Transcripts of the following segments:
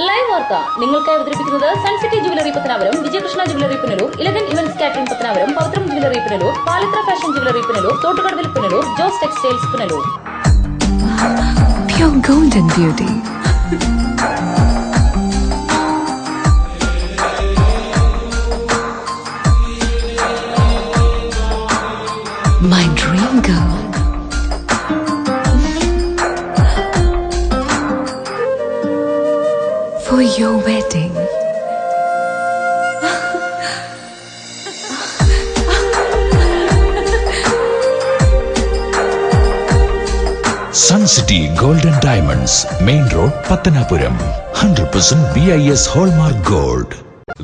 Live വാർത്ത നിങ്ങൾക്കായി അവതരിപ്പിക്കുന്നത് sun city jewellery Pathanapuram, Vijayakrishna jewellery Punalur, 11 events catering Pathanapuram, Pavithram jewellery Punalur, Palithra fashion jewellery Punalur, തോട്ടുകടവിൽ Punalur, Jose textiles Punalur. Pure golden beauty. My dream girl. For your wedding. Sun City Golden Diamonds, Main Road, Pattanapuram. 100% BIS Hallmark Gold.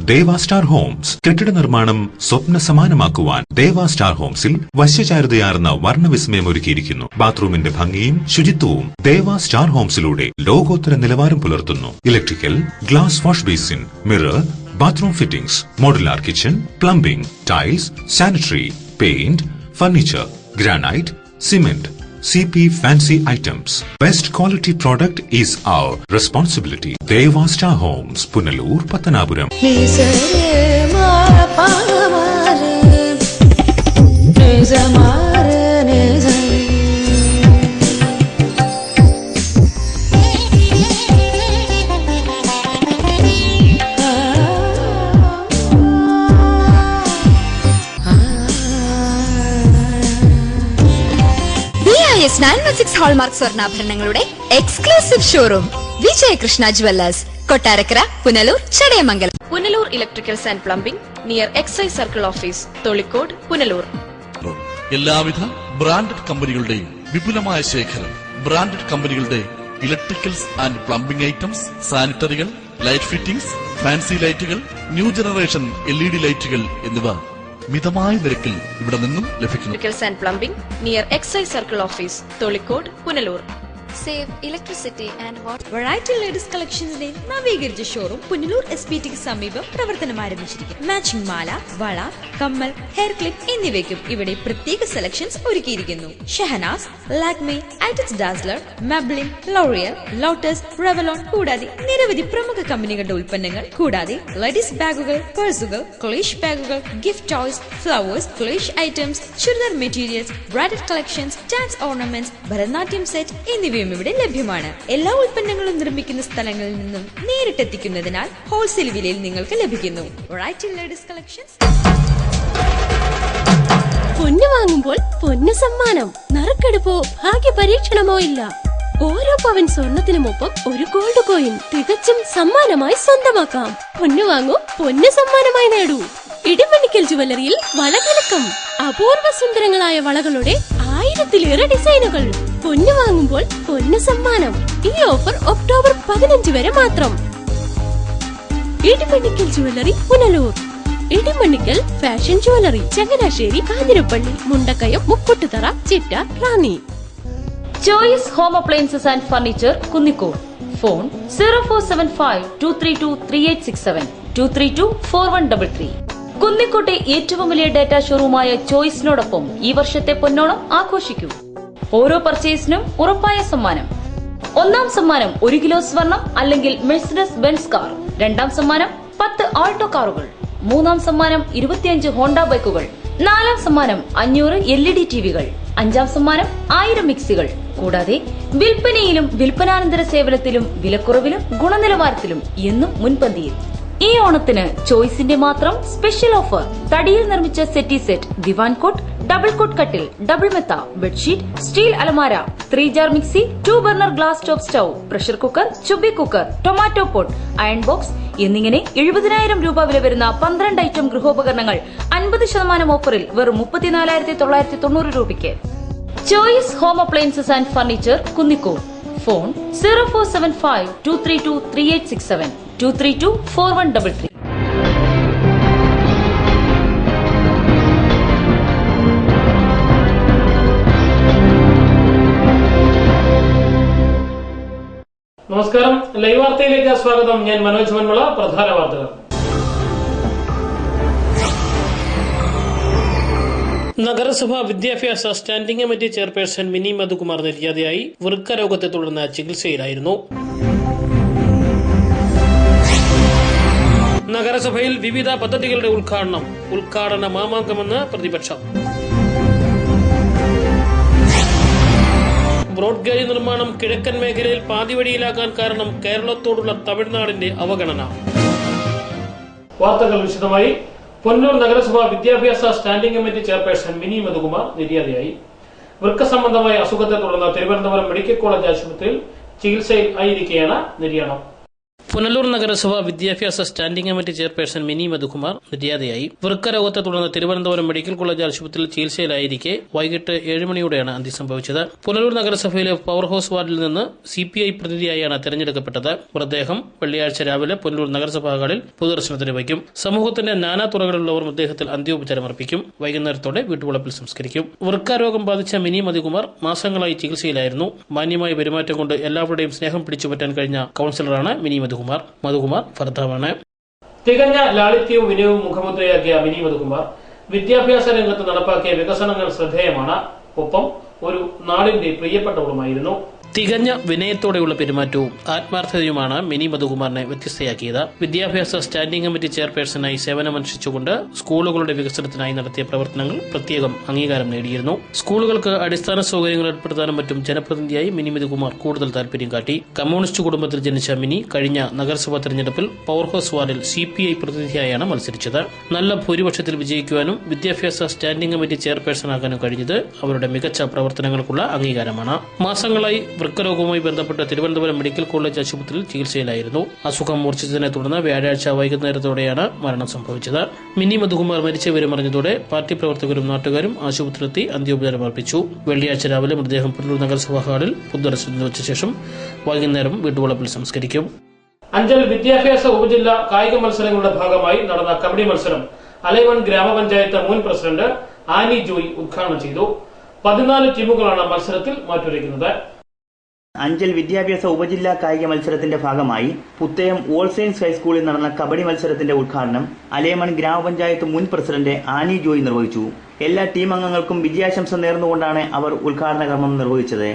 Deva star Holmes കെട്ടിട നിർമ്മാണം സ്വപ്ന സമാനമാക്കുവാൻ ദേവ star ഹോംസിൽ വശ്യചാരുതയാർന്ന വർണ്ണവിസ്മയം ഒരുക്കിയിരിക്കുന്നു. ബാത്റൂമിന്റെ ഭംഗിയും ശുചിത്വവും ദേവ star ഹോംസിലൂടെ ലോകോത്തര നിലവാരം പുലർത്തുന്നു. Electrical, glass wash basin, mirror, bathroom fittings, modular kitchen, plumbing, tiles, sanitary, paint, furniture, granite, cement, CP fancy items. Best quality product is our responsibility. Deva Star Homes, Punalur, Pattanapuram. BIS 916 hallmark സ്വർണ്ണാഭരണങ്ങളുടെ exclusive showroom Vijayakrishna jewellers, Kottarakkara, Punalur, Chadayamangalam. Punalur electricals and plumbing near excise circle office, Tholicode, Punalur. എല്ലാവിധ branded കമ്പനികളുടെയും വിപുലമായ ശേഖരം. Branded കമ്പനികളുടെ electricals and plumbing items, സാനിറ്ററികൾ, light fittings, fancy ലൈറ്റുകൾ, new generation LED ലൈറ്റുകൾ എന്നിവ മിതമായ നിരക്കിൽ ഇവിടെ നിന്നും ലഭിക്കുന്നു. Electricals and plumbing near excise circle office, Tholicode, Punalur. Save electricity and water. Variety ladies കളക്ഷൻസിന്റെ നവീകരിച്ച ഷോറൂം പുനലൂർ SPTക്ക് സമീപം പ്രവർത്തനം ആരംഭിച്ചിരിക്കുന്നു. മാച്ചിംഗ് മാല, വള, കമ്മൽ, ഹെയർ ക്ലിപ്പ് എന്നിവയ്ക്കും ഇവിടെ പ്രത്യേക സെലക്ഷൻസ് ഒരുക്കിയിരിക്കുന്നു. Shahnaz, Lakme, Eyetex Dazzler, Maybelline, L'Oreal, Lotus, Revlon കൂടാതെ നിരവധി പ്രമുഖ കമ്പനികളുടെ ഉൽപ്പന്നങ്ങൾ, കൂടാതെ ലേഡീസ് ബാഗുകൾ, പേഴ്സുകൾ, ക്ലേഷ് ബാഗുകൾ, ഗിഫ്റ്റ് ടോയ്സ്, ഫ്ലവേഴ്സ്, ക്ലേഷ് items, churidar materials, bridal collections, dance ornaments, Bharatanatyam set എന്നിവയും ഇവിടെ ലഭ്യമാണ്. എല്ലാ ഉൽപ്പന്നങ്ങളും നിർമ്മിക്കുന്ന സ്ഥലങ്ങളിൽ നിന്നും നേരിട്ടെത്തിക്കുന്നതിനാൽ ഹോൾസെയിൽ വിലയിൽ നിങ്ങൾക്ക് ലഭിക്കുന്നു. Variety ladies collections. പൊന്നു വാങ്ങുമ്പോൾ പൊന്നു സമ്മാനം, നറുക്കെടുപ്പോ ഭാഗ്യ പരീക്ഷണമോ ഇല്ല. ഓരോ പവൻ സ്വർണത്തിനുമൊപ്പം ഒരു ഗോൾഡ് കോയിൻ തികച്ചും സമ്മാനമായി സ്വന്തമാക്കാം. പൊന്നു വാങ്ങൂ, പൊന്നു സമ്മാനമായി നേടൂ. ഇടിമണിക്കൽ ജുവലറിയിൽ വളകലക്കം. അപൂർവ സുന്ദരങ്ങളായ വളകളുടെ 1000-ലേറെ ഡിസൈനുകൾ. പൊന്നു വാങ്ങുമ്പോൾ പൊന്നു സമ്മാനം. ഈ ഓഫർ ഒക്ടോബർ 15 വരെ മാത്രം. Idimanickal jewellery, Punalur. Idimanickal fashion jewellery, Changanassery, Kanjirappally, Mundakayam, Mukkoottuthara, ചിറ്റ, Ranni. Choice home appliances and furniture, Kunnicode. Phone 0475-232-3867, 232-4133. കുന്നിക്കോട്ടെ ഏറ്റവും വലിയ ഡാറ്റ ഷോറൂമായ ചോയ്സിനോടൊപ്പം ഈ വർഷത്തെ പൊന്നോണം ആഘോഷിക്കൂ. ഓരോ പർച്ചേസിനും ഉറപ്പായ സമ്മാനം. ഒന്നാം സമ്മാനം 1 കിലോ സ്വർണം അല്ലെങ്കിൽ മെഴ്സിഡസ് ബെൻസ് കാർ. രണ്ടാം സമ്മാനം 10 ആൾട്ടോ കാറുകൾ. മൂന്നാം സമ്മാനം 25 ഹോണ്ട ബൈക്കുകൾ. നാലാം സമ്മാനം 500 LED ടിവികൾ. അഞ്ചാം സമ്മാനം 1000 മിക്സികൾ. കൂടാതെ വിൽപ്പനയിലും വിൽപ്പനാനന്തര സേവനത്തിലും വിലക്കുറവിലും ഗുണനിലവാരത്തിലും എന്നും മുൻപന്തിയിൽ. ഈ ഓണത്തിന് ചോയ്സിന്റെ മാത്രം സ്പെഷ്യൽ ഓഫർ. തടിയിൽ നിർമ്മിച്ച settee set, divan cot, double cot കട്ടിൽ, ഡബിൾ മെത്ത, ബെഡ്ഷീറ്റ്, സ്റ്റീൽ അലമാര, 3 jar mixie, 2 burner glass top stove, pressure cooker, ചുബി cooker, tomato pot, iron box എന്നിങ്ങനെ 70,000 രൂപ വില വരുന്ന 12 ഐറ്റം ഗൃഹോപകരണങ്ങൾ 50% ഓഫറിൽ വെറും 34,990 രൂപയ്ക്ക്. Choice home appliances and furniture, Kunnicode. Phone 0475-232-3867, 232-4133. നമസ്കാരം, ലൈവ് വാർത്തയിലേക്ക് സ്വാഗതം. ഞാൻ മനോജ് മന്മള. പ്രധാന വാർത്തകൾ. നഗരസഭാ വിദ്യാഭ്യാസ standing committee chairperson Mini Madhukumar നിര്യാതയായി. വൃക്കരോഗത്തെ തുടർന്ന് ചികിത്സയിലായിരുന്നു. നഗരസഭയിൽ വിവിധ പദ്ധതികളുടെ ഉദ്ഘാടന മാമാങ്കമെന്ന് പ്രതിപക്ഷം. ബ്രോഡ് ഗേജ് നിർമ്മാണം കിഴക്കൻ മേഖലയിൽ പാതിവഴിയിലാക്കാൻ കാരണം കേരളത്തോടുള്ള തമിഴ്നാടിന്റെ അവഗണന. വാർത്തകൾ വിശദമായി. പുനലൂർ നഗരസഭ വിദ്യാഭ്യാസ standing committee chairperson Mini Madhukumar നിര്യാതയായി. വൃക്ക സംബന്ധമായ അസുഖത്തെ തുടർന്ന് തിരുവനന്തപുരം മെഡിക്കൽ കോളേജ് ആശുപത്രിയിൽ ചികിത്സയിൽ ആയിരിക്കെയാണ് നിര്യാണം. പുനലൂർ നഗരസഭ വിദ്യാഭ്യാസ standing committee chairperson Mini Madhukumar നിര്യാതയായി. വൃക്ക രോഗത്തെ തുടർന്ന് തിരുവനന്തപുരം മെഡിക്കൽ കോളേജ് ആശുപത്രിയിൽ ചികിത്സയിലായിരിക്കെ വൈകിട്ട് 7 മണിയോടെയാണ് അന്ത്യം സംഭവിച്ചത്. പുനലൂർ നഗരസഭയിലെ പവർ ഹൌസ് വാർഡിൽ നിന്ന് CPI പ്രതിനിധിയായാണ് തെരഞ്ഞെടുക്കപ്പെട്ടത്. മൃതദേഹം വെള്ളിയാഴ്ച രാവിലെ പുനലൂർ നഗരസഭാ ഹാളിൽ പൊതുദർശനത്തിന് വയ്ക്കും. സമൂഹത്തിന്റെ നാനാ തുറകളിലുള്ളവർ മൃതദേഹത്തിൽ അന്ത്യോപചാരം അർപ്പിക്കും. വൈകുന്നേരത്തോടെ വീട്ടുവളപ്പിൽ സംസ്കരിക്കും. വൃക്ക രോഗം ബാധിച്ച മിനി മധുകുമാർ മാസങ്ങളായി ചികിത്സയിലായിരുന്നു. മാന്യമായ പെരുമാറ്റം കൊണ്ട് എല്ലാവരുടെയും സ്നേഹം പിടിച്ചുപറ്റാൻ കഴിഞ്ഞ കൌൺസിലറാണ് മിനി മധുകുമാർ ഭർത്താവാണ്. തികഞ്ഞ ലാളിത്യവും വിനയവും മുഖമുദ്രയാക്കിയ മിനി മധുകുമാർ വിദ്യാഭ്യാസ രംഗത്ത് നടപ്പാക്കിയ വികസനങ്ങൾ ശ്രദ്ധേയമാണ്. ഒപ്പം ഒരു നാടിന്റെ പ്രിയപ്പെട്ടവളുമായിരുന്നു. തികഞ്ഞ വിനയത്തോടെയുള്ള പെരുമാറ്റവും ആത്മാർത്ഥതയുമാണ് മിനി മധുകുമാറിനെ വ്യത്യസ്തയാക്കിയത്. വിദ്യാഭ്യാസ സ്റ്റാൻഡിംഗ് കമ്മിറ്റി ചെയർപേഴ്സണായി സേവനമനുഷ്ഠിച്ചുകൊണ്ട് സ്കൂളുകളുടെ വികസനത്തിനായി നടത്തിയ പ്രവർത്തനങ്ങൾ പ്രത്യേകം അംഗീകാരം നേടിയിരുന്നു. സ്കൂളുകൾക്ക് അടിസ്ഥാന സൗകര്യങ്ങൾ ഏർപ്പെടുത്താനും മറ്റും ജനപ്രതിനിധിയായി മിനി മധുകുമാർ കൂടുതൽ താൽപര്യം കാട്ടി. കമ്മ്യൂണിസ്റ്റ് കുടുംബത്തിൽ ജനിച്ച മിനി കഴിഞ്ഞ നഗരസഭാ തെരഞ്ഞെടുപ്പിൽ പവർ ഹൌസ് വാർഡിൽ CPI പ്രതിനിധിയായാണ് മത്സരിച്ചത്. നല്ല ഭൂരിപക്ഷത്തിൽ വിജയിക്കുവാനും വിദ്യാഭ്യാസ സ്റ്റാൻഡിംഗ് കമ്മിറ്റി ചെയർപേഴ്സണാകാനും കഴിഞ്ഞത് അവരുടെ മികച്ച പ്രവർത്തനങ്ങൾക്കുള്ള അംഗീകാരമാണ്. മാസങ്ങളായി വൃക്കരോഗവുമായി ബന്ധപ്പെട്ട് തിരുവനന്തപുരം മെഡിക്കൽ കോളേജ് ആശുപത്രിയിൽ ചികിത്സയിലായിരുന്നു. അസുഖം മൂർച്ഛിച്ചതിനെ തുടർന്ന് വ്യാഴാഴ്ച വൈകുന്നേരത്തോടെയാണ് മരണം സംഭവിച്ചത്. മിനി മധുകുമാർ മരിച്ച വിവരം അറിഞ്ഞതോടെ പാർട്ടി പ്രവർത്തകരും നാട്ടുകാരും ആശുപത്രിയിലെത്തി അന്ത്യോപചാരം അർപ്പിച്ചു. വെള്ളിയാഴ്ച രാവിലെ മൃതദേഹം പുനലൂർ നഗരസഭാ ഹാളിൽ പൊതുദർശനത്തിന് വെച്ച ശേഷം വൈകുന്നേരം വീട്ടുവളപ്പിൽ സംസ്കരിക്കും. അഞ്ചൽ വിദ്യാഭ്യാസ ഉപജില്ലാ കായിക മത്സരങ്ങളുടെ ഭാഗമായി നടന്ന കബഡി മത്സരം അലൈവൺ ഗ്രാമപഞ്ചായത്ത് മുൻ പ്രസിഡന്റ് ആനി ജോയ് ഉദ്ഘാടനം ചെയ്തു. 14 ടീമുകളാണ് മത്സരത്തിൽ മാറ്റുരയ്ക്കുന്നത്. അഞ്ചൽ വിദ്യാഭ്യാസ ഉപജില്ലാ കായിക മത്സരത്തിന്റെ ഭാഗമായി പുത്തയം ഓൾ സയൻസ് ഹൈസ്കൂളിൽ നടന്ന കബഡി മത്സരത്തിന്റെ ഉദ്ഘാടനം അലേമൺ ഗ്രാമപഞ്ചായത്ത് മുൻ പ്രസിഡന്റ് ആനി ജോയ് നിർവഹിച്ചു. എല്ലാ ടീം അംഗങ്ങൾക്കും വിജയാശംസ നേർന്നുകൊണ്ടാണ് അവർ ഉദ്ഘാടന കർമ്മം നിർവഹിച്ചത്.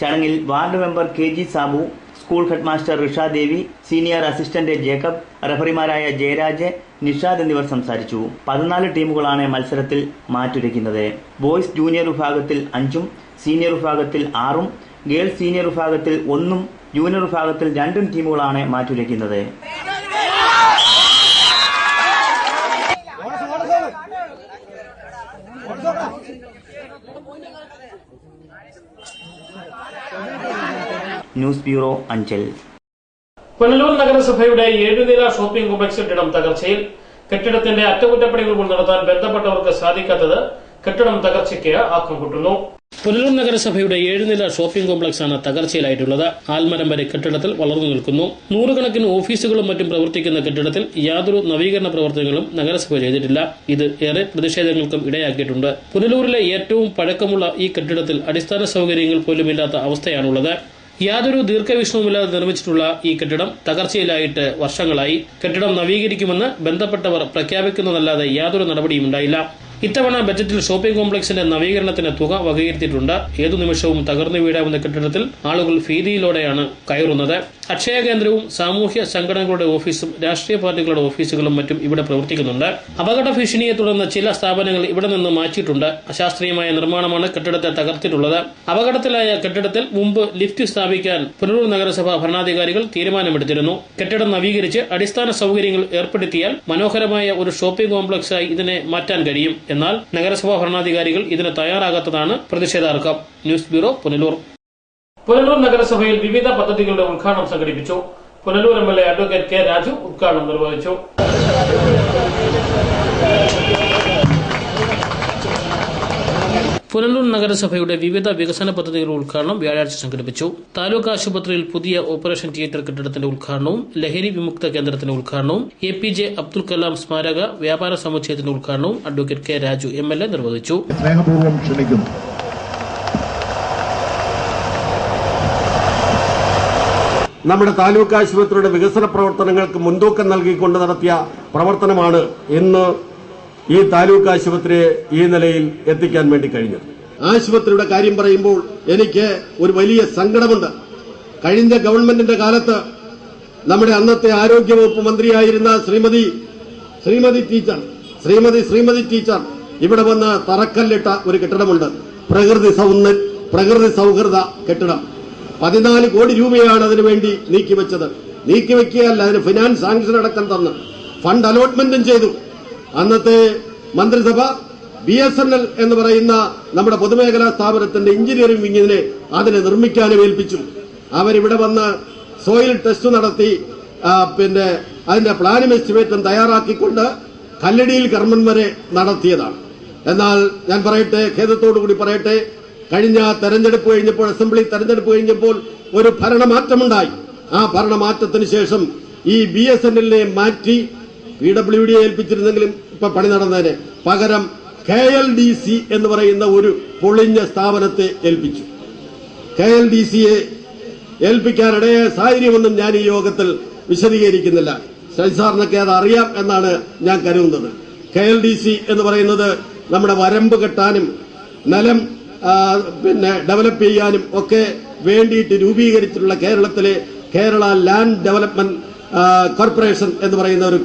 ചടങ്ങിൽ ward member KG Sabu, school head master Risha Devi, senior assistant Jacob, റഫറിമാരായ ജയരാജ്, നിഷാദ് എന്നിവർ സംസാരിച്ചു. 14 ടീമുകളാണ് മത്സരത്തിൽ മാറ്റുരയ്ക്കുന്നത്. ബോയ്സ് ജൂനിയർ വിഭാഗത്തിൽ 5, സീനിയർ വിഭാഗത്തിൽ 6, ഗേൾസ് സീനിയർ വിഭാഗത്തിൽ 1, ജൂനിയർ വിഭാഗത്തിൽ 2 ടീമുകളാണ് മാറ്റുരയ്ക്കുന്നത്. News bureau, Anchal. പുനലൂർ നഗരസഭയുടെ 7 നില ഷോപ്പിംഗ് കോംപ്ലക്സ് കെട്ടിടം തകർച്ചയിൽ. കെട്ടിടത്തിന്റെ അറ്റകുറ്റപ്പണികൾ നടത്താൻ ബന്ധപ്പെട്ടവർക്ക് സാധിക്കാത്തത് കെട്ടിടം തകർച്ചയ്ക്ക് ആക്കം കൂട്ടുന്നു. പുനലൂർ നഗരസഭയുടെ 7 നില ഷോപ്പിംഗ് കോംപ്ലക്സാണ് തകർച്ചയിലായിട്ടുള്ളത്. ആൽമരം വരെ കെട്ടിടത്തിൽ വളർന്നു നിൽക്കുന്നു. 100 കണക്കിന് ഓഫീസുകളും മറ്റും പ്രവർത്തിക്കുന്ന കെട്ടിടത്തിൽ യാതൊരു നവീകരണ പ്രവർത്തനങ്ങളും നഗരസഭ ചെയ്തിട്ടില്ല. ഇത് ഏറെ പ്രതിഷേധങ്ങൾക്കും ഇടയാക്കിയിട്ടുണ്ട്. പുനലൂരിലെ ഏറ്റവും പഴക്കമുള്ള ഈ കെട്ടിടത്തിൽ അടിസ്ഥാന സൗകര്യങ്ങൾ പോലുമില്ലാത്ത അവസ്ഥയാണുള്ളത്. യാതൊരു ദീർഘവീക്ഷണവുമില്ലാതെ നിർമ്മിച്ചിട്ടുള്ള ഈ കെട്ടിടം തകർച്ചയിലായിട്ട് വർഷങ്ങളായി. കെട്ടിടം നവീകരിക്കുമെന്ന് ബന്ധപ്പെട്ടവർ പ്രഖ്യാപിക്കുന്നതല്ലാതെ യാതൊരു നടപടിയും ഉണ്ടായില്ല. ഇത്തവണ ബജറ്റിൽ ഷോപ്പിംഗ് കോംപ്ലക്സിന്റെ നവീകരണത്തിന് തുക വകയിരുത്തിയിട്ടുണ്ട്. ഏതു നിമിഷവും തകർന്നു വീഴാവുന്ന കെട്ടിടത്തിൽ ആളുകൾ ഭീതിയിലൂടെയാണ് കയറുന്നത്. അക്ഷയ കേന്ദ്രവും സാമൂഹ്യ സംഘടനകളുടെ ഓഫീസും രാഷ്ട്രീയ പാർട്ടികളുടെ ഓഫീസുകളും മറ്റും ഇവിടെ പ്രവർത്തിക്കുന്നുണ്ട്. അപകട ഭീഷണിയെ തുടർന്ന് ചില സ്ഥാപനങ്ങൾ ഇവിടെ നിന്ന് മാറ്റിയിട്ടുണ്ട്. അശാസ്ത്രീയമായ നിർമ്മാണമാണ് കെട്ടിടത്തെ തകർത്തിട്ടുള്ളത്. അപകടത്തിലായ കെട്ടിടത്തിൽ മുമ്പ് ലിഫ്റ്റ് സ്ഥാപിക്കാൻ പുനലൂർ നഗരസഭ ഭരണാധികാരികൾ തീരുമാനമെടുത്തിരുന്നു. കെട്ടിടം നവീകരിച്ച് അടിസ്ഥാന സൗകര്യങ്ങൾ ഏർപ്പെടുത്തിയാൽ മനോഹരമായ ഒരു ഷോപ്പിംഗ് കോംപ്ലക്സായി ഇതിനെ മാറ്റാൻ കഴിയും. എന്നാൽ നഗരസഭാ ഭരണാധികാരികൾ ഇതിന് തയ്യാറാകാത്തതാണ് പ്രതിഷേധാർഹം. News bureau, Punalur. പുനലൂർ നഗരസഭയിൽ വിവിധ പദ്ധതികളുടെ ഉദ്ഘാടനം സംഘടിപ്പിച്ചു. Punalur MLA advocate K. Raju ഉദ്ഘാടനം നിർവഹിച്ചു. പുനലൂർ നഗരസഭയുടെ വിവിധ വികസന പദ്ധതികളുടെ ഉദ്ഘാടനം വ്യാഴാഴ്ച സംഘടിപ്പിച്ചു. താലൂക്ക് ആശുപത്രിയിൽ പുതിയ ഓപ്പറേഷൻ തിയേറ്റർ കെട്ടിടത്തിന്റെ ഉദ്ഘാടനവും ലഹരി വിമുക്ത കേന്ദ്രത്തിന്റെ ഉദ്ഘാടനവും APJ അബ്ദുൽ കലാം സ്മാരക വ്യാപാര സമുച്ചയത്തിന്റെ ഉദ്ഘാടനവും അഡ്വക്കേറ്റ് K. രാജു MLA നിർവഹിച്ചു. സ്നേഹപൂർവ്വം ക്ഷണിക്കുന്നു. നമ്മുടെ താലൂക്ക് ആശുപത്രിയുടെ വികസന പ്രവർത്തനങ്ങൾക്ക് മുൻതൂക്കം നൽകിക്കൊണ്ട് നടത്തിയ പ്രവർത്തനമാണ് ഇന്ന് ഈ താലൂക്ക് ആശുപത്രിയെ ഈ നിലയിൽ എത്തിക്കാൻ വേണ്ടി കഴിഞ്ഞത്. ആശുപത്രിയുടെ കാര്യം പറയുമ്പോൾ എനിക്ക് ഒരു വലിയ സങ്കടമുണ്ട്. കഴിഞ്ഞ ഗവൺമെന്റിന്റെ കാലത്ത് നമ്മുടെ അന്നത്തെ ആരോഗ്യവകുപ്പ് മന്ത്രിയായിരുന്ന ശ്രീമതി ടീച്ചർ ഇവിടെ വന്ന് തറക്കല്ലിട്ട ഒരു കെട്ടിടമുണ്ട്. പ്രകൃതി സൗഹൃദ കെട്ടിടം. 14 കോടി രൂപയാണ് അതിനുവേണ്ടി നീക്കിവെക്കുകയല്ല, അതിന് ഫിനാൻസ് സാങ്ഷൻ അടക്കം തന്ന് ഫണ്ട് അലോട്ട്മെന്റും ചെയ്തു. അന്നത്തെ മന്ത്രിസഭ BSNL എന്ന് പറയുന്ന നമ്മുടെ പൊതുമേഖലാ സ്ഥാപനത്തിന്റെ എഞ്ചിനീയറിംഗ് വിങ്ങിനെ അതിനെ നിർമ്മിക്കാനും ഏൽപ്പിച്ചു. അവരിവിടെ വന്ന് സോയിൽ ടെസ്റ്റ് നടത്തി അതിന്റെ പ്ലാനും എസ്റ്റിമേറ്റും തയ്യാറാക്കിക്കൊണ്ട് കല്ലടിയിൽ കർമ്മൻ വരെ നടത്തിയതാണ്. എന്നാൽ ഞാൻ പറയട്ടെ, ഖേദത്തോടുകൂടി പറയട്ടെ, കഴിഞ്ഞ തെരഞ്ഞെടുപ്പ് കഴിഞ്ഞപ്പോൾ, അസംബ്ലി തെരഞ്ഞെടുപ്പ് കഴിഞ്ഞപ്പോൾ ഒരു ഭരണമാറ്റമുണ്ടായി. ആ ഭരണമാറ്റത്തിന് ശേഷം ഈ BSNL മാറ്റി PWD ഏൽപ്പിച്ചിരുന്നെങ്കിലും ഇപ്പൊ പണി നടന്നതിന് പകരം KLDC എന്ന് പറയുന്ന ഒരു പൊളിഞ്ഞ സ്ഥാപനത്തെ ഏൽപ്പിച്ചു. KLDCയെ ഏൽപ്പിക്കാനിടയായ സാഹചര്യമൊന്നും ഞാൻ ഈ യോഗത്തിൽ വിശദീകരിക്കുന്നില്ല. സാറിനൊക്കെ അത് അറിയാം എന്നാണ് ഞാൻ കരുതുന്നത്. KLDC എന്ന് പറയുന്നത് നമ്മുടെ വരമ്പ് കെട്ടാനും നിലം ഡെവലപ്പ് ചെയ്യാനും ഒക്കെ വേണ്ടിയിട്ട് രൂപീകരിച്ചിട്ടുള്ള കേരളത്തിലെ കേരള ലാൻഡ് ഡെവലപ്മെന്റ് കോർപ്പറേഷൻ എന്ന് പറയുന്ന ഒരു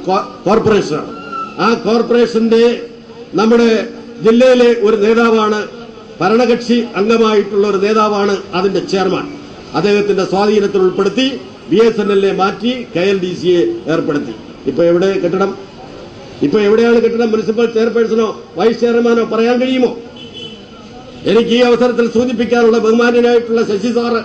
കോർപ്പറേഷനാണ്. ആ കോർപ്പറേഷന്റെ നമ്മുടെ ജില്ലയിലെ ഒരു നേതാവാണ്, ഭരണകക്ഷി അംഗമായിട്ടുള്ള ഒരു നേതാവാണ് അതിന്റെ ചെയർമാൻ. അദ്ദേഹത്തിന്റെ സ്വാധീനത്തിൽ ഉൾപ്പെടുത്തി BSNL മാറ്റി KLDCയെ ഏർപ്പെടുത്തി. ഇപ്പൊ എവിടെയാണ് കെട്ടിടം? മുനിസിപ്പൽ ചെയർപേഴ്സണോ വൈസ് ചെയർമാനോ പറയാൻ കഴിയുമോ? എനിക്ക് ഈ അവസരത്തിൽ സൂചിപ്പിക്കാനുള്ള ബഹുമാന്യനായിട്ടുള്ള ശശി സാറ്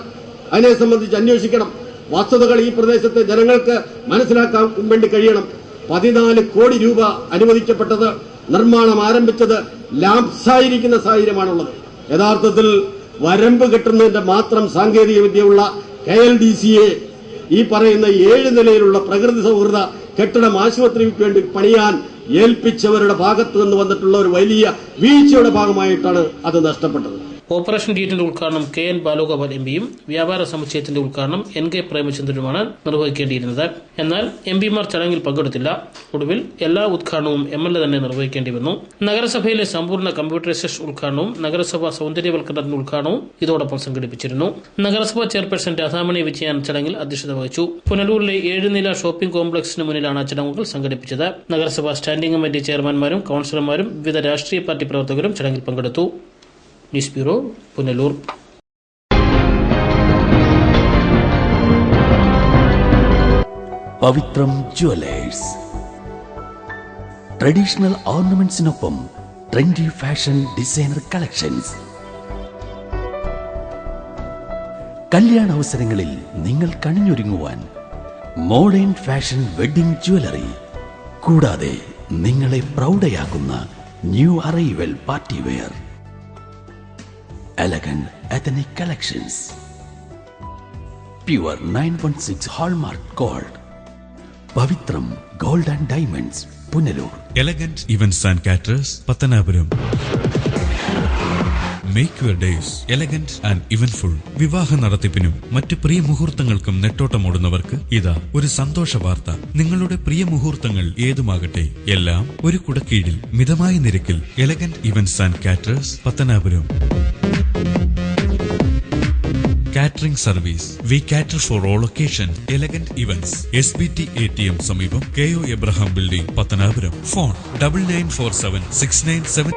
അതിനെ സംബന്ധിച്ച് അന്വേഷിക്കണം. വസ്തുതകൾ ഈ പ്രദേശത്തെ ജനങ്ങൾക്ക് മനസ്സിലാക്കാൻ വേണ്ടി കഴിയണം. 14 കോടി രൂപ അനുവദിക്കപ്പെട്ടത്, നിർമ്മാണം ആരംഭിച്ചത് ലാപ്സായിരിക്കുന്ന സാഹചര്യമാണുള്ളത്. യഥാർത്ഥത്തിൽ വരമ്പ് കെട്ടുന്നതിന്റെ മാത്രം സാങ്കേതിക വിദ്യയുള്ള KLDCയെ ഈ പറയുന്ന 7 നിലയിലുള്ള പ്രകൃതി സൗഹൃദ കെട്ടിടം ആശുപത്രിക്ക് വേണ്ടി പണിയാൻ ഏൽപ്പിച്ചവരുടെ ഭാഗത്തു നിന്ന് വന്നിട്ടുള്ള ഒരു വലിയ വീഴ്ചയുടെ ഭാഗമായിട്ടാണ് അത് നഷ്ടപ്പെട്ടത്. ഓപ്പറേഷൻ തിയേറ്ററിന്റെ ഉദ്ഘാടനം KN ബാലഗോപാൽ MPയും വ്യാപാര സമുച്ചയത്തിന്റെ ഉദ്ഘാടനം NK പ്രേമചന്ദ്രനുമാണ് നിർവഹിക്കേണ്ടിയിരുന്നത്. എന്നാൽ MPമാർ ചടങ്ങിൽ പങ്കെടുത്തില്ല. ഒടുവിൽ എല്ലാ ഉദ്ഘാടനവും MLA തന്നെ നിർവഹിക്കേണ്ടി വന്നു. നഗരസഭയിലെ സമ്പൂർണ്ണ കമ്പ്യൂട്ടറൈസേഷൻ ഉദ്ഘാടനവും നഗരസഭാ സൗന്ദര്യവൽക്കരണത്തിന്റെ ഉദ്ഘാടനവും ഇതോടൊപ്പം സംഘടിപ്പിച്ചിരുന്നു. നഗരസഭാ ചെയർപേഴ്സൺ രാധാമണി വിജയൻ ചടങ്ങിൽ അധ്യക്ഷത വഹിച്ചു. പുനലൂരിലെ 7 നില ഷോപ്പിംഗ് കോംപ്ലക്സിന് മുന്നിലാണ് ചടങ്ങുകൾ സംഘടിപ്പിച്ചത്. നഗരസഭാ സ്റ്റാൻഡിംഗ് കമ്മിറ്റി ചെയർമാൻമാരും കൌൺസിലർമാരും വിവിധ രാഷ്ട്രീയ പാർട്ടി പ്രവർത്തകരും ചടങ്ങിൽ പങ്കെടുത്തു. News bureau, Punalur. Pavithram jewellers. Traditional ഓർണമെന്റ്സിനൊപ്പം ട്രെൻഡി ഫാഷൻ ഡിസൈനർ കളക്ഷൻസ്. കല്യാണ അവസരങ്ങളിൽ നിങ്ങൾ കണിഞ്ഞൊരുങ്ങുവാൻ മോഡേൺ ഫാഷൻ വെഡിംഗ് ജ്വല്ലറി, കൂടാതെ നിങ്ങളെ പ്രൗഢയാക്കുന്ന new arrival party wear, elegant ethnic collections, pure 916 hallmark gold, Pavitram Gold and Diamonds, Punalur. Elegant Events and Caterers, Pattanapuram. Make your days elegant and eventful. വിവാഹ നടത്തിപ്പിനും മറ്റ് പ്രിയ മുഹൂർത്തങ്ങൾക്കും നെട്ടോട്ടമോടുന്നവർക്ക് ഇതാ ഒരു സന്തോഷ വാർത്ത. നിങ്ങളുടെ പ്രിയ മുഹൂർത്തങ്ങൾ ഏതുമാകട്ടെ, എല്ലാം ഒരു കുടക്കീഴിൽ മിതമായ നിരക്കിൽ. Elegant events and caterers, Pathanapuram. Catering service. We cater for all occasions. Elegant Events. SBT ATM സമീപം KO Abraham Building, Pathanapuram. Phone 99476967.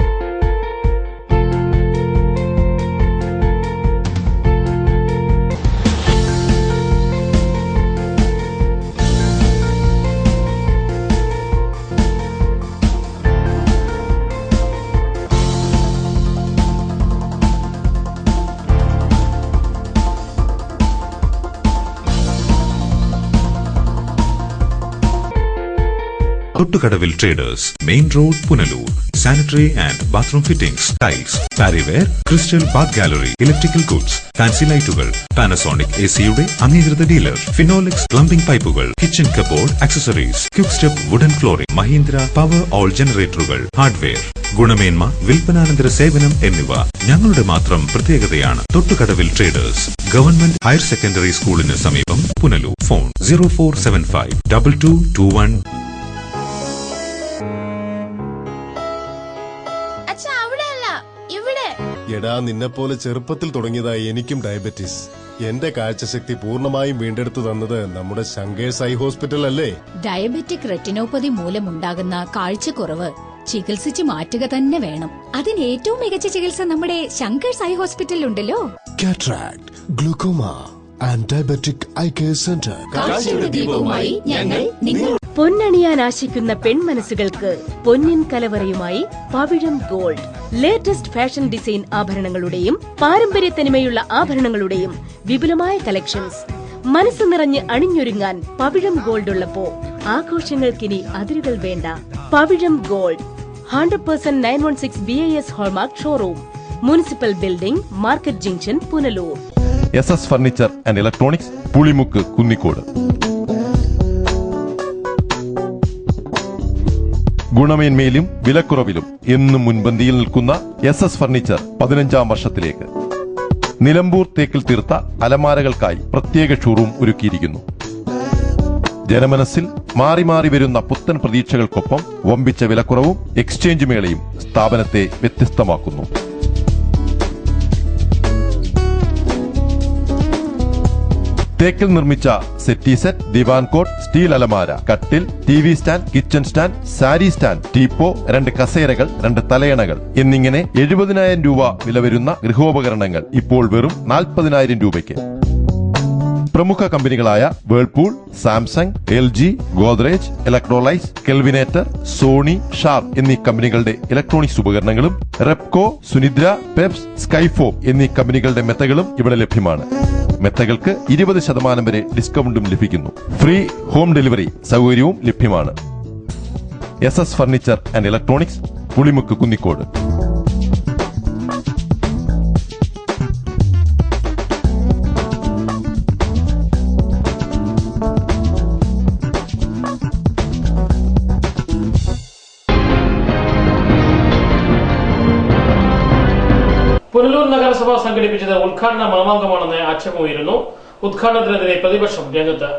തൊട്ടുകടവിൽ traders, main road, Punalur. Sanitary and bathroom fittings, tiles, Parryware, crystal bath gallery, electrical goods, fancy ലൈറ്റുകൾ, Panasonic AC-യുടെ അംഗീകൃത dealer, Finolex plumbing പൈപ്പുകൾ, kitchen cupboard accessories, quick step wooden flooring, Mahindra Powerol ജനറേറ്ററുകൾ, hardware, ഗുണമേന്മ, വിൽപ്പനാനന്തര സേവനം എന്നിവ ഞങ്ങളുടെ മാത്രം പ്രത്യേകതയാണ്. തൊട്ടുകടവിൽ ട്രേഡേഴ്സ്, ഗവൺമെന്റ് ഹയർ സെക്കൻഡറി സ്കൂളിന് സമീപം, പുനലൂർ. ഫോൺ 04752221. എടാ, നിന്നെപ്പോലെ ചെറുപ്പത്തിൽ തുടങ്ങിയതായി എനിക്കും ഡയബറ്റീസ്. എന്റെ കാഴ്ചശക്തി പൂർണ്ണമായും വീണ്ടെടുത്തു തന്നത് നമ്മുടെ ശങ്കേഴ്സ് ഐ ഹോസ്പിറ്റൽ അല്ലേ? ഡയബറ്റിക് റെറ്റിനോപ്പതി മൂലമുണ്ടാകുന്ന കാഴ്ചക്കുറവ് ചികിത്സിച്ച് മാറ്റുക തന്നെ വേണം. അതിന് ഏറ്റവും മികച്ച ചികിത്സ നമ്മുടെ ശങ്കേഴ്സ് ഐ ഹോസ്പിറ്റലിലുണ്ടല്ലോ. Cataract, glaucoma and diabetic eye care centre. പൊന്നണിയാൻ ആശിക്കുന്ന പെൺമനസ്സുകൾക്ക് പൊന്നിൻ കലവറയുമായി Pavizham gold. Latest fashion design ആഭരണങ്ങളുടെയും പാരമ്പര്യ തനിമയുള്ള ആഭരണങ്ങളുടെയും വിപുലമായ കളക്ഷൻസ്. മനസ്സ് നിറഞ്ഞ് അണിഞ്ഞൊരുങ്ങാൻ പവിഴം ഗോൾഡ് ഉള്ളപ്പോ ആഘോഷങ്ങൾക്കിനി അതിരുകൾ വേണ്ട. Pavizham gold 100% 916 BIS hallmark showroom, municipal building, market junction, Punalur. SS furniture and electronics, Pulimukku, Kunnicode. ഗുണമേന്മയിലും വിലക്കുറവിലും എന്നും മുൻപന്തിയിൽ നിൽക്കുന്ന SS ഫർണിച്ചർ 15ാം വർഷത്തിലേക്ക്. നിലമ്പൂർ തേക്കിൽ തീർത്ത അലമാരകൾക്കായി പ്രത്യേക ഷോറൂം ഒരുക്കിയിരിക്കുന്നു. ജനമനസ്സിൽ മാറി മാറി വരുന്ന പുത്തൻ പ്രതീക്ഷകൾക്കൊപ്പം വമ്പിച്ച വിലക്കുറവും എക്സ്ചേഞ്ച് മേളയും സ്ഥാപനത്തെ വ്യത്യസ്തമാക്കുന്നു. തേക്കിൽ നിർമ്മിച്ച settee set, divan coat, steel അലമാര, കട്ടിൽ, TV stand, kitchen stand, sari stand, teapoy, 2 കസേരകൾ, 2 തലയണകൾ എന്നിങ്ങനെ 70,000 രൂപ വില വരുന്ന ഗൃഹോപകരണങ്ങൾ ഇപ്പോൾ വെറും 40,000 രൂപയ്ക്ക്. പ്രമുഖ കമ്പനികളായ Whirlpool, Samsung, LG, Godrej, Electrolux, Kelvinator, Sony, Sharp എന്നീ കമ്പനികളുടെ ഇലക്ട്രോണിക്സ് ഉപകരണങ്ങളും റെപ്കോ, സുനിദ്ര, പെപ്സ്, സ്കൈഫോം എന്നീ കമ്പനികളുടെ മെത്തകളും ഇവിടെ ലഭ്യമാണ്. മെത്തകൾക്ക് 20% വരെ ഡിസ്കൗണ്ടും ലഭിക്കുന്നു. ഫ്രീ ഹോം ഡെലിവറി സൗകര്യവും ലഭ്യമാണ്. SS furniture and electronics, Pulimukku, Kunnicode. Punalur നഗരസഭ സംഘടിപ്പിച്ചത് ഉദ്ഘാടന മാമാങ്കമാണെന്ന് ആക്ഷേപമുയരുന്നു. ഉദ്ഘാടനത്തിനെതിരെ പ്രതിപക്ഷം രംഗത്ത്.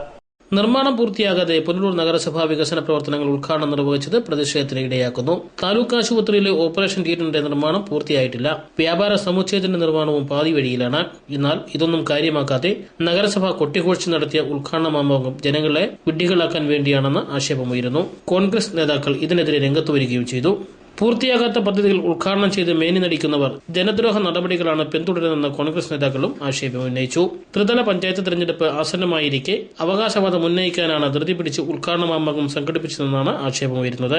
നിർമ്മാണം പൂർത്തിയാകാതെ പുനലൂർ നഗരസഭാ വികസന പ്രവർത്തനങ്ങൾ ഉദ്ഘാടനം നിർവഹിച്ചത് പ്രതിഷേധത്തിന് ഇടയാക്കുന്നു. താലൂക്ക് ആശുപത്രിയിലെ ഓപ്പറേഷൻ തിയേറ്ററിന്റെ നിർമ്മാണം പൂർത്തിയായിട്ടില്ല. വ്യാപാര സമുച്ചയത്തിന്റെ നിർമ്മാണവും പാതി വഴിയിലാണ്. എന്നാൽ ഇതൊന്നും കാര്യമാക്കാതെ നഗരസഭ കൊട്ടിഘോഷിച്ച് നടത്തിയ ഉദ്ഘാടന മാമാങ്കം ജനങ്ങളെ വിഡ്ഢികളാക്കാൻ വേണ്ടിയാണെന്ന് ആക്ഷേപമുയരുന്നു. കോൺഗ്രസ് നേതാക്കൾ ഇതിനെതിരെ രംഗത്ത് വരികയും ചെയ്തു. പൂർത്തിയാകാത്ത പദ്ധതികൾ ഉദ്ഘാടനം ചെയ്ത് മേനി നടിക്കുന്നവർ ജനദ്രോഹ നടപടികളാണ് പിന്തുടരുന്നതെന്ന് കോൺഗ്രസ് നേതാക്കളും ആക്ഷേപമുന്നയിച്ചു. ത്രിതല പഞ്ചായത്ത് തെരഞ്ഞെടുപ്പ് ആസന്നമായിരിക്കെ അവകാശവാദം ഉന്നയിക്കാനാണ് ധൃതി പിടിച്ച് ഉദ്ഘാടന മാമാങ്കം സംഘടിപ്പിച്ചതെന്നാണ് ആക്ഷേപമുയരുന്നത്.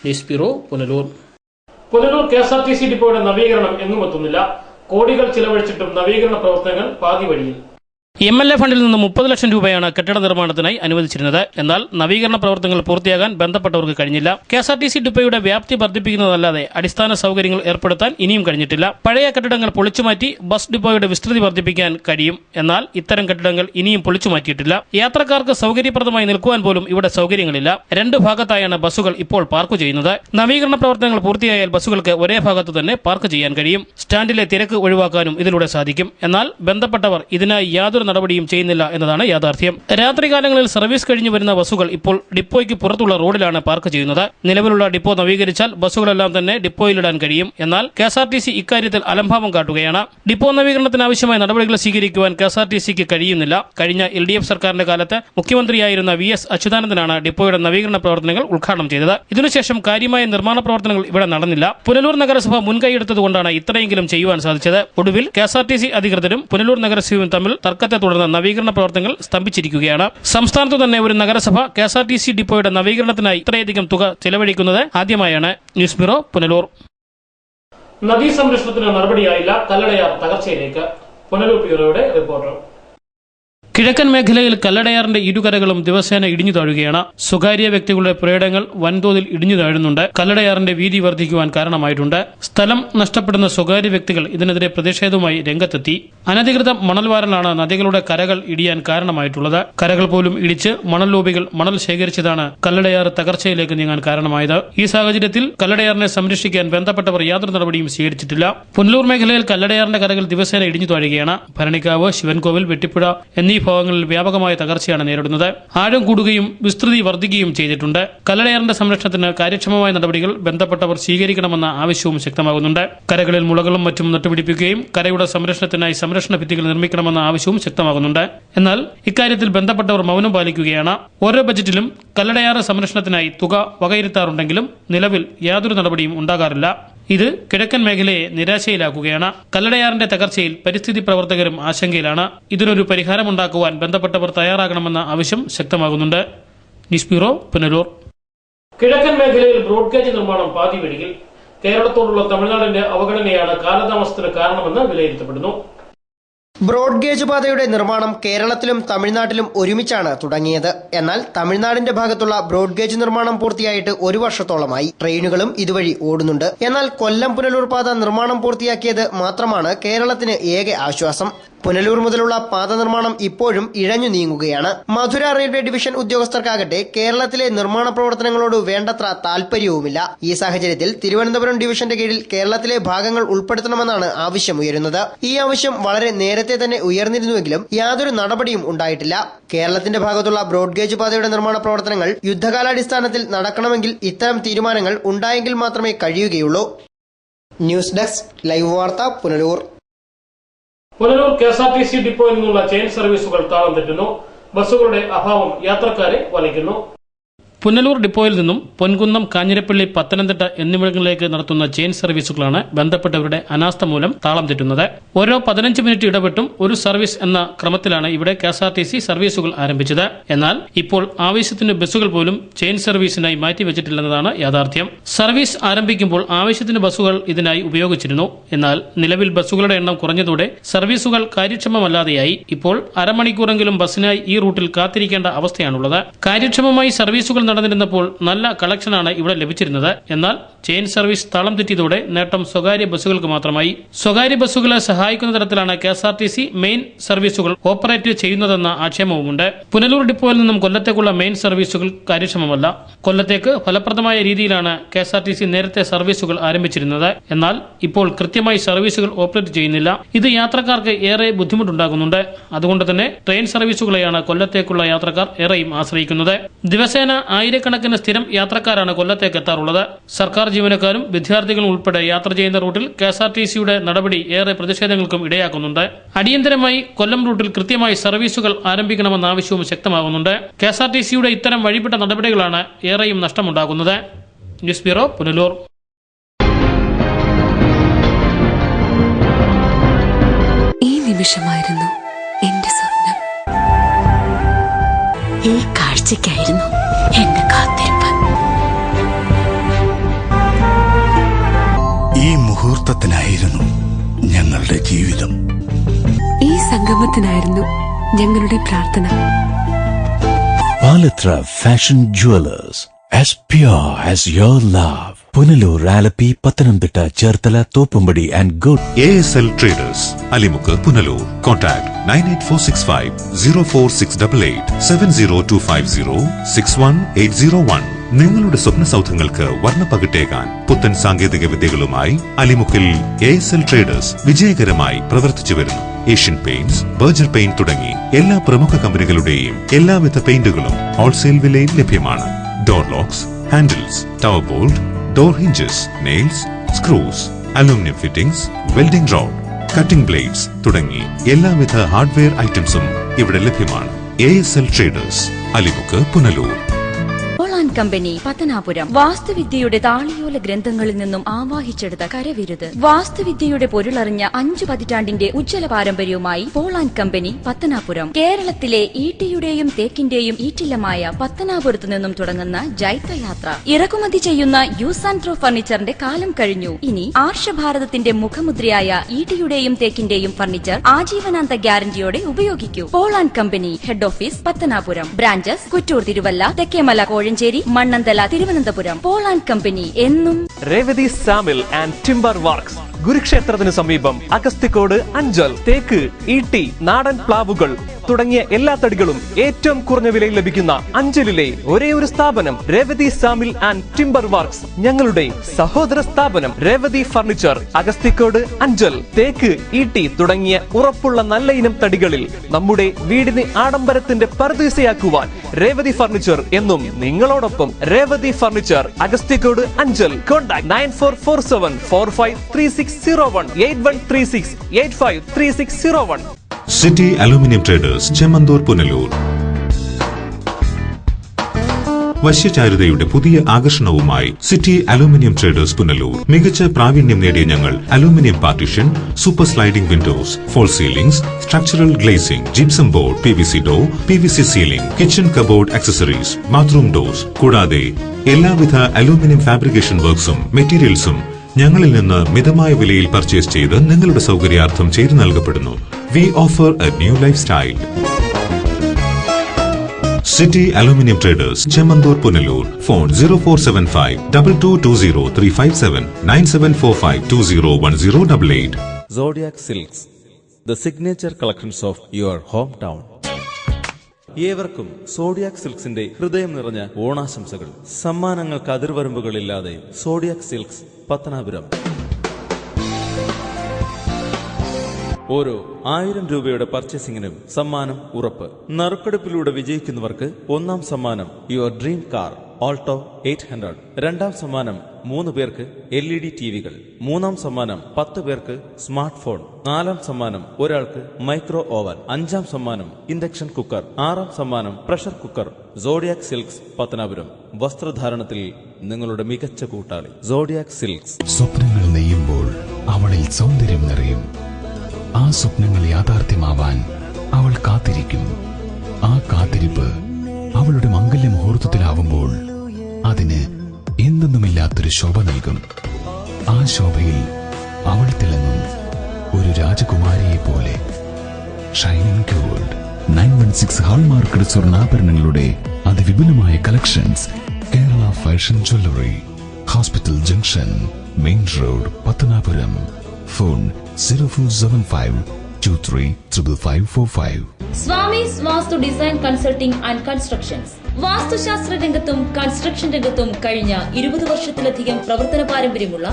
News bureau, Punalur. Punalur KSRTC ഡിപ്പോയുടെ നവീകരണം എങ്ങും എത്തുന്നില്ല. കോടികൾ ചിലവഴിച്ചിട്ടും നവീകരണ പ്രവർത്തനങ്ങൾ പാതി വഴിയിൽ. MLA ഫണ്ടിൽ നിന്ന് 30 ലക്ഷം രൂപയാണ് കെട്ടിട നിർമ്മാണത്തിനായി അനുവദിച്ചിരുന്നത്. എന്നാൽ നവീകരണ പ്രവർത്തനങ്ങൾ പൂർത്തിയാകാൻ ബന്ധപ്പെട്ടവർക്ക് കഴിഞ്ഞില്ല. KSRTC ഡിപ്പോയുടെ വ്യാപ്തി വർദ്ധിപ്പിക്കുന്നതല്ലാതെ അടിസ്ഥാന സൗകര്യങ്ങൾ ഏർപ്പെടുത്താൻ ഇനിയും കഴിഞ്ഞിട്ടില്ല. പഴയ കെട്ടിടങ്ങൾ പൊളിച്ചുമാറ്റി ബസ് ഡിപ്പോയുടെ വിസ്തൃതി വർദ്ധിപ്പിക്കാൻ കഴിയും. എന്നാൽ ഇത്തരം കെട്ടിടങ്ങൾ ഇനിയും പൊളിച്ചുമാറ്റിയിട്ടില്ല. യാത്രക്കാർക്ക് സൗകര്യപ്രദമായി നിൽക്കുവാൻ പോലും ഇവിടെ സൗകര്യങ്ങളില്ല. 2 ഭാഗത്തായാണ് ബസ്സുകൾ ഇപ്പോൾ പാർക്ക് ചെയ്യുന്നത്. നവീകരണ പ്രവർത്തനങ്ങൾ പൂർത്തിയായാൽ ബസ്സുകൾക്ക് ഒരേ ഭാഗത്ത് തന്നെ പാർക്ക് ചെയ്യാൻ കഴിയും. സ്റ്റാൻഡിലെ തിരക്ക് ഒഴിവാക്കാനും ഇതിലൂടെ സാധിക്കും. എന്നാൽ ബന്ധപ്പെട്ടവർ ഇതിനായി യാതൊരു നടപടിയും ചെയ്യുന്നില്ല എന്നതാണ് യാഥാർത്ഥ്യം. രാത്രികാലങ്ങളിൽ സർവീസ് കഴിഞ്ഞു വരുന്ന ബസ്സുകൾ ഇപ്പോൾ ഡിപ്പോയ്ക്ക് പുറത്തുള്ള റോഡിലാണ് പാർക്ക് ചെയ്യുന്നത്. നിലവിലുള്ള ഡിപ്പോ നവീകരിച്ചാൽ ബസ്സുകളെല്ലാം തന്നെ ഡിപ്പോയിലിടാൻ കഴിയും. എന്നാൽ KSRTC ഇക്കാര്യത്തിൽ അലംഭാവം കാട്ടുകയാണ്. ഡിപ്പോ നവീകരണത്തിന് ആവശ്യമായ നടപടികൾ സ്വീകരിക്കുവാൻ KSRTCക്ക് കഴിയുന്നില്ല. കഴിഞ്ഞ LDF സർക്കാരിന്റെ കാലത്ത് മുഖ്യമന്ത്രിയായിരുന്ന VS അച്യുതാനന്ദനാണ് ഡിപ്പോയുടെ നവീകരണ പ്രവർത്തനങ്ങൾ ഉദ്ഘാടനം ചെയ്തത്. ഇതിനുശേഷം കാര്യമായ നിർമ്മാണ പ്രവർത്തനങ്ങൾ ഇവിടെ നടന്നില്ല. പുനലൂർ നഗരസഭ മുൻകൈയെടുത്തതുകൊണ്ടാണ് ഇത്രയെങ്കിലും ചെയ്യുവാൻ സാധിച്ചത്. ഒടുവിൽ KSRTC അധികൃതരും പുനലൂർ നഗരസഭയും തമ്മിൽ തർക്കത്തെ തുടർന്ന് നവീകരണ പ്രവർത്തനങ്ങൾ സ്തംഭിച്ചിരിക്കുകയാണ്. സംസ്ഥാനത്ത് തന്നെ ഒരു നഗരസഭ KSRTC ഡിപ്പോയുടെ നവീകരണത്തിനായി ഇത്രയധികം തുക ചെലവഴിക്കുന്നത് ആദ്യമായാണ്. News bureau, Punalur. നദീ സംരക്ഷണത്തിന് നടപടിയായില്ല. കല്ലടയാർ തകർച്ചയിലേക്ക്. പുനലൂർ ബ്യൂറോയുടെ റിപ്പോർട്ടർ. കിഴക്കൻ മേഖലയിൽ കല്ലടയാറിന്റെ ഇരുകരകളും ദിവസേന ഇടിഞ്ഞു താഴുകയാണ്. സ്വകാര്യ വ്യക്തികളുടെ പുരയിടങ്ങൾ വൻതോതിൽ ഇടിഞ്ഞു താഴുന്നുണ്ട്. കല്ലടയാറിന്റെ വീതി വർദ്ധിക്കുവാൻ കാരണമായിട്ടുണ്ട്. സ്ഥലം നഷ്ടപ്പെടുന്ന സ്വകാര്യ വ്യക്തികൾ ഇതിനെതിരെ പ്രതിഷേധവുമായി രംഗത്തെത്തി. അനധികൃത മണൽവാരലാണ് നദികളുടെ കരകൾ ഇടിയാൻ കാരണമായിട്ടുള്ളത്. കരകൾ പോലും ഇടിച്ച് മണൽ ലോബികൾ മണൽ ശേഖരിച്ചതാണ് കല്ലടയാർ തകർച്ചയിലേക്ക് നീങ്ങാൻ കാരണമായത്. ഈ സാഹചര്യത്തിൽ കല്ലടയാറിനെ സംരക്ഷിക്കാൻ ബന്ധപ്പെട്ടവർ യാതൊരു നടപടിയും സ്വീകരിച്ചിട്ടില്ല. പുനലൂർ മേഖലയിൽ കല്ലടയാറിന്റെ കരകൾ ദിവസേന ഇടിഞ്ഞു താഴുകയാണ്. ഭരണിക്കാവ്, ശിവൻകോവിൽ, വെട്ടിപ്പുഴ എന്നീ ഭാഗങ്ങളിൽ വ്യാപകമായ തകർച്ചയാണ് നേരിടുന്നത്. ആഴം കൂടുകയും വിസ്തൃതി വർദ്ധിക്കുകയും ചെയ്തിട്ടുണ്ട്. കല്ലടയാറിന്റെ സംരക്ഷണത്തിന് കാര്യക്ഷമമായ നടപടികൾ ബന്ധപ്പെട്ടവർ സ്വീകരിക്കണമെന്ന ആവശ്യവും ശക്തമാകുന്നുണ്ട്. കരകളിൽ മുളകളും മറ്റും നട്ടുപിടിപ്പിക്കുകയും കരയുടെ സംരക്ഷണത്തിനായി സംരക്ഷണ ഭിത്തികൾ നിർമ്മിക്കണമെന്ന ആവശ്യവും ശക്തമാകുന്നുണ്ട്. എന്നാൽ ഇക്കാര്യത്തിൽ ബന്ധപ്പെട്ടവർ മൗനം പാലിക്കുകയാണ്. ഓരോ ബജറ്റിലും കല്ലടയാറ് സംരക്ഷണത്തിനായി തുക വകയിരുത്താറുണ്ടെങ്കിലും നിലവിൽ യാതൊരു നടപടിയും ഉണ്ടാകാറില്ല. ഇത് കിഴക്കൻ മേഖലയെ നിരാശയിലാക്കുകയാണ്. കല്ലടയാറിന്റെ തകർച്ചയിൽ പരിസ്ഥിതി പ്രവർത്തകരും ആശങ്കയിലാണ്. ഇതിനൊരു പരിഹാരമുണ്ടാക്കുവാൻ ബന്ധപ്പെട്ടവർ തയ്യാറാകണമെന്ന ആവശ്യം ശക്തമാകുന്നുണ്ട്. News bureau, Punalur. കിഴക്കൻ മേഖലയിൽ ബ്രോഡ്ഗേജ് നിർമ്മാണം പാതി വഴിയിൽ. കേരളത്തോടുള്ള തമിഴ്നാടിന്റെ അവഗണനയാണ് കാലതാമസത്തിന് കാരണമെന്ന് വിലയിരുത്തപ്പെടുന്നു. ബ്രോഡ്ഗേജ് പാതയുടെ നിർമ്മാണം കേരളത്തിലും തമിഴ്നാട്ടിലും ഒരുമിച്ചാണ് തുടങ്ങിയത്. എന്നാൽ തമിഴ്നാടിന്റെ ഭാഗത്തുള്ള ബ്രോഡ്ഗേജ് നിർമ്മാണം പൂർത്തിയായിട്ട് 1 വർഷത്തോളമായി. ട്രെയിനുകളും ഇതുവഴി ഓടുന്നുണ്ട്. എന്നാൽ കൊല്ലം പുനലൂർ പാത നിർമ്മാണം പൂർത്തിയാക്കിയത് മാത്രമാണ് കേരളത്തിന് ഏക ആശ്വാസം. പുനലൂർ മുതലുള്ള പാത നിർമ്മാണം ഇപ്പോഴും ഇഴഞ്ഞു നീങ്ങുകയാണ്. മധുര റെയിൽവേ ഡിവിഷൻ ഉദ്യോഗസ്ഥർക്കാകട്ടെ കേരളത്തിലെ നിർമ്മാണ പ്രവർത്തനങ്ങളോട് വേണ്ടത്ര താൽപര്യവുമില്ല. ഈ സാഹചര്യത്തിൽ തിരുവനന്തപുരം ഡിവിഷന്റെ കീഴിൽ കേരളത്തിലെ ഭാഗങ്ങൾ ഉൾപ്പെടുത്തണമെന്നാണ് ആവശ്യമുയരുന്നത്. ഈ ആവശ്യം വളരെ നേരത്തെ തന്നെ ഉയർന്നിരുന്നുവെങ്കിലും യാതൊരു നടപടിയും ഉണ്ടായിട്ടില്ല. കേരളത്തിന്റെ ഭാഗത്തുള്ള ബ്രോഡ്ഗേജ് പാതയുടെ നിർമ്മാണ പ്രവർത്തനങ്ങൾ യുദ്ധകാലാടിസ്ഥാനത്തിൽ നടക്കണമെങ്കിൽ ഇത്തരം തീരുമാനങ്ങൾ ഉണ്ടായെങ്കിൽ മാത്രമേ കഴിയുകയുള്ളൂ. ന്യൂസ് ഡെസ്ക്, ലൈവ് വാർത്ത, പുനലൂർ. പുനലൂർ KSRTC ഡിപ്പോയിൽ നിന്നുള്ള ചെയിൻ സർവീസുകൾ താളം തെറ്റുന്നു. ബസ്സുകളുടെ അഭാവം യാത്രക്കാരെ വലയ്ക്കുന്നു. പുനലൂർ ഡിപ്പോയിൽ നിന്നും പൊൻകുന്നം, കാഞ്ഞിരപ്പള്ളി, പത്തനംതിട്ട എന്നിവിടങ്ങളിലേക്ക് നടത്തുന്ന ചെയിൻ സർവീസുകളാണ് ബന്ധപ്പെട്ടവരുടെ അനാസ്ഥ മൂലം താളം തെറ്റുന്നത്. ഓരോ 15 മിനിറ്റ് ഇടപെട്ടും ഒരു സർവീസ് എന്ന ക്രമത്തിലാണ് ഇവിടെ KSRTC സർവീസുകൾ ആരംഭിച്ചത്. എന്നാൽ ഇപ്പോൾ ആവശ്യത്തിന് ബസ്സുകൾ പോലും ചെയിൻ സർവീസിനായി മാറ്റിവെച്ചിട്ടില്ലെന്നതാണ് യാഥാർത്ഥ്യം. സർവീസ് ആരംഭിക്കുമ്പോൾ ആവശ്യത്തിന് ബസ്സുകൾ ഇതിനായി ഉപയോഗിച്ചിരുന്നു. എന്നാൽ നിലവിൽ ബസ്സുകളുടെ എണ്ണം കുറഞ്ഞതോടെ സർവീസുകൾ കാര്യക്ഷമമല്ലാതെയായി. ഇപ്പോൾ അരമണിക്കൂറെങ്കിലും ബസ്സിനായി ഈ റൂട്ടിൽ കാത്തിരിക്കേണ്ട അവസ്ഥയാണുള്ളത്. കാര്യക്ഷമമായി സർവീസുകൾ നടന്നിരുന്നപ്പോൾ നല്ല കളക്ഷനാണ് ഇവിടെ ലഭിച്ചിരുന്നത്. എന്നാൽ ചെയിൻ സർവീസ് താളം തെറ്റിയതോടെ നേട്ടം സ്വകാര്യ ബസ്സുകൾക്ക് മാത്രമായി. സ്വകാര്യ ബസ്സുകളെ സഹായിക്കുന്ന തരത്തിലാണ് KSRTC മെയിൻ സർവീസുകൾ ഓപ്പറേറ്റ് ചെയ്യുന്നതെന്ന ആക്ഷേപവുമുണ്ട്. പുനലൂർ ഡിപ്പോയിൽ നിന്നും കൊല്ലത്തേക്കുള്ള മെയിൻ സർവീസുകൾ കാര്യക്ഷമമല്ല. കൊല്ലത്തേക്ക് ഫലപ്രദമായ രീതിയിലാണ് KSRTC നേരത്തെ സർവീസുകൾ ആരംഭിച്ചിരുന്നത്. എന്നാൽ ഇപ്പോൾ കൃത്യമായി സർവീസുകൾ ഓപ്പറേറ്റ് ചെയ്യുന്നില്ല. ഇത് യാത്രക്കാർക്ക് ഏറെ ബുദ്ധിമുട്ടുണ്ടാകുന്നുണ്ട്. അതുകൊണ്ട് തന്നെ ട്രെയിൻ സർവീസുകളെയാണ് കൊല്ലത്തേക്കുള്ള യാത്രക്കാർ ഏറെയും ആശ്രയിക്കുന്നത്. ദിവസേന ആയിരക്കണക്കിന് സ്ഥിരം യാത്രക്കാരാണ് കൊല്ലത്തേക്ക് എത്താറുള്ളത്. സർക്കാർ ജീവനക്കാരും വിദ്യാർത്ഥികളും ഉൾപ്പെടെ യാത്ര ചെയ്യുന്ന റൂട്ടിൽ KSRTCയുടെ നടപടി ഏറെ പ്രതിഷേധങ്ങൾക്കും ഇടയാക്കുന്നുണ്ട്. അടിയന്തരമായി കൊല്ലം റൂട്ടിൽ കൃത്യമായി സർവീസുകൾ ആരംഭിക്കണമെന്ന ആവശ്യവും ശക്തമാകുന്നുണ്ട്. KSRTCയുടെ ഇത്തരം വഴിപ്പെട്ട നടപടികളാണ് ഏറെയും നഷ്ടമുണ്ടാകുന്നത്. News bureau, Punalur. ഈ നിമിഷമായിരുന്നു എന്റെ സ്വപ്നം. ഈ കാഴ്ചയ്ക്കായിരുന്നു എന്റെ കാത്തിരിപ്പ്. ഈ മുഹൂർത്തത്തിനായിരുന്നു ഞങ്ങളുടെ ജീവിതം. ഈ സംഗമത്തിനായിരുന്നു ഞങ്ങളുടെ പ്രാർത്ഥന. Palathra fashion jewellers, as pure as your love. Punalur, Alleppey, Pathanamthitta, Cherthala, Thoppumpady and good. ASL Traders, Alimukku, Punalur. Contact 98465 04688 70250 61801. നിങ്ങളുടെ സ്വപ്ന സൗധങ്ങൾക്ക് വർണ്ണപ്പകിട്ടേകാൻ പുത്തൻ സാങ്കേതിക വിദ്യകളുമായി അലിമുക്കിൽ ASL Traders വിജയകരമായി പ്രവർത്തിച്ചു വരുന്നു. ഏഷ്യൻ പെയിന്റ്സ്, ബർജർ പെയിന്റ് തുടങ്ങി എല്ലാ പ്രമുഖ കമ്പനികളുടെയും എല്ലാവിധ പെയിന്റുകളും ഹോൾസെയിൽ വിലയിൽ ലഭ്യമാണ്. Door locks, handles, tower bolt, door hinges, nails, screws, aluminium fittings, welding road, cutting blades തുടങ്ങി എല്ലാവിധ ഹാർഡ്വെയർ ഐറ്റംസും ഇവിടെ ലഭ്യമാണ്. ASL Traders, Alimukku, Punalur. Company, Pathanapuram. വാസ്തുവിദ്യയുടെ താളിയോല ഗ്രന്ഥങ്ങളിൽ നിന്നും ആവാഹിച്ചെടുത്ത കരവിരുത്. വാസ്തുവിദ്യയുടെ പൊരുളറിഞ്ഞ 5 പതിറ്റാണ്ടിന്റെ ഉജ്ജ്വല പാരമ്പര്യവുമായി പോൾ ആൻഡ് കമ്പനി, പത്തനാപുരം. കേരളത്തിലെ ഈട്ടിയുടെയും തേക്കിന്റെയും ഈറ്റില്ലമായ പത്തനാപുരത്തു നിന്നും തുടങ്ങുന്ന ജൈത്രയാത്ര. ഇറക്കുമതി ചെയ്യുന്ന യൂസ് ആൻഡ് ത്രോ ഫർണിച്ചറിന്റെ കാലം കഴിഞ്ഞു. ഇനി ആർഷഭാരതത്തിന്റെ മുഖമുദ്രയായ ഈട്ടിയുടെയും തേക്കിന്റെയും ഫർണിച്ചർ ആജീവനാന്ത ഗ്യാരണ്ടിയോടെ ഉപയോഗിക്കൂ. Paul and company, head office Pathanapuram, branches Kuttoor, Thiruvalla, Thekkemala, Kozhencherry, Mannanthala, Thiruvananthapuram. Paul and company എന്നും Revathi sawmill and timber works, ഗുരുക്ഷേത്രത്തിന് സമീപം, അഗസ്തിക്കോട്, അഞ്ചൽ. തേക്ക്, ഈട്ടി, നാടൻ പ്ലാവുകൾ, തുടങ്ങിയ എല്ലാ തടികളും ഏറ്റവും കുറഞ്ഞ വിലയിൽ ലഭിക്കുന്ന അഞ്ചലിലെ ഒരേ ഒരു സ്ഥാപനം Revathi sawmill and timber works. ഞങ്ങളുടെ സഹോദര സ്ഥാപനം രേവതി ഫർണിച്ചർ, അഗസ്തിക്കോട്, അഞ്ചൽ. തേക്ക്, ഈട്ടി തുടങ്ങിയ ഉറപ്പുള്ള നല്ല ഇനം തടികളിൽ നമ്മുടെ വീടിന് ആഡംബരത്തിന്റെ പർദീസയാക്കുവാൻ രേവതി ഫർണിച്ചർ എന്നും നിങ്ങളോടൊപ്പം. Revathi furniture, Agasthicode, Anchal. Contact 9447453601 8136853601. City aluminium traders, Chemmanthoor, Punalur. വശ്യചാരുതയുടെ പുതിയ ആകർഷണവുമായി സിറ്റി അലൂമിനിയം ട്രേഡേഴ്സ്, പുനലൂർ. മികച്ച പ്രാവീണ്യം നേടിയ ഞങ്ങൾ aluminium partition, super sliding windows, false ceilings, structural glazing, gypsum board, PVC door, PVC ceiling, kitchen cupboard accessories, bathroom doors, കൂടാതെ എല്ലാവിധ അലൂമിനിയം ഫാബ്രിക്കേഷൻ വർക്ക്സും മെറ്റീരിയൽസും ഞങ്ങളിൽ നിന്ന് മിതമായ വിലയിൽ പർച്ചേസ് ചെയ്ത് നിങ്ങളുടെ സൗകര്യാർത്ഥം ചെയ്തു നൽകപ്പെടുന്നു. We offer a new lifestyle. City aluminium traders, Chemmanthoor, Punalur. Phone 0475220357 9745201088. Zodiac Silks, the signature collections of your hometown. ഏവർക്കും സോഡിയാക് സിൽക്സിന്റെ ഹൃദയം നിറഞ്ഞ ഓണാശംസകൾ. സമ്മാനങ്ങൾക്ക് അതിർവരമ്പുകളില്ലാതെ സോഡിയാക് സിൽക്സ്, പത്തനാപുരം. ഓരോ 1000 രൂപയുടെ പർച്ചേസിംഗിനും സമ്മാനം ഉറപ്പ്. നറുക്കെടുപ്പിലൂടെ വിജയിക്കുന്നവർക്ക് ഒന്നാം സമ്മാനം യുവർ ഡ്രീം കാർ ഓൾട്ടോ 800. രണ്ടാം സമ്മാനം 3 പേർക്ക് LED ടിവികൾ. മൂന്നാം സമ്മാനം 10 പേർക്ക് സ്മാർട്ട് ഫോൺ. നാലാം സമ്മാനം ഒരാൾക്ക് മൈക്രോ ഓവൻ. അഞ്ചാം സമ്മാനം ഇൻഡക്ഷൻ കുക്കർ. ആറാം സമ്മാനം pressure cooker. Zodiac silks, Pathanapuram. വസ്ത്രധാരണത്തിൽ നിങ്ങളുടെ മികച്ച കൂട്ടാളി സോഡിയാക് സിൽക്സ്. സ്വപ്നങ്ങൾ നെയ്യുമ്പോൾ അവളിൽ സൗന്ദര്യം നിറയും. ആ സ്വപ്നങ്ങൾ യാഥാർത്ഥ്യമാവാൻ അവൾ കാത്തിരിക്കും. ആ കാത്തിരിപ്പ് അവളുടെ മംഗല്യ മുഹൂർത്തത്തിലാവുമ്പോൾ അതിന് എന്തെന്നുമില്ലാത്തൊരു ശോഭ നൽകും. ആ ശോഭയിൽ അവൾ തിളങ്ങും ഒരു രാജകുമാരിയെ പോലെ. ഷൈനിങ് ഗോൾഡ് 916 ഹാൾമാർക്കഡ് സ്വർണ്ണാഭരണങ്ങളുടെ അതിവിപുലമായ collections. Kerala fashion jewellery, hospital junction, main road, Pathanapuram. Phone 0475235545. Swamis Vastu design consulting and constructions. വാസ്തുശാസ്ത്ര രംഗത്തും കൺസ്ട്രക്ഷൻ രംഗത്തും കഴിഞ്ഞ 20 വർഷത്തിലധികം പ്രവർത്തന പാരമ്പര്യമുള്ള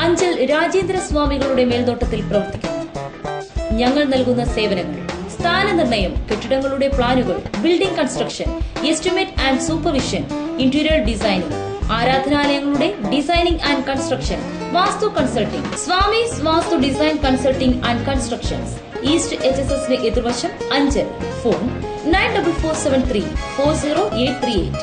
അഞ്ചൽ രാജേന്ദ്ര സ്വാമികളുടെ മേൽനോട്ടത്തിൽ പ്രവർത്തിക്കുന്നു. ഞങ്ങൾ നൽകുന്ന സേവനങ്ങൾ: സ്ഥാനനിർണയം, കെട്ടിടങ്ങളുടെ പ്ലാനുകൾ, building construction, estimate and supervision, interior designing, ആരാധനാലയങ്ങളുടെ designing and construction, Vastu consulting. Swamis Vastu design consulting and constructions, east HSSന് എതിർവശം, അഞ്ചൽ. ഫോൺ 9447340838.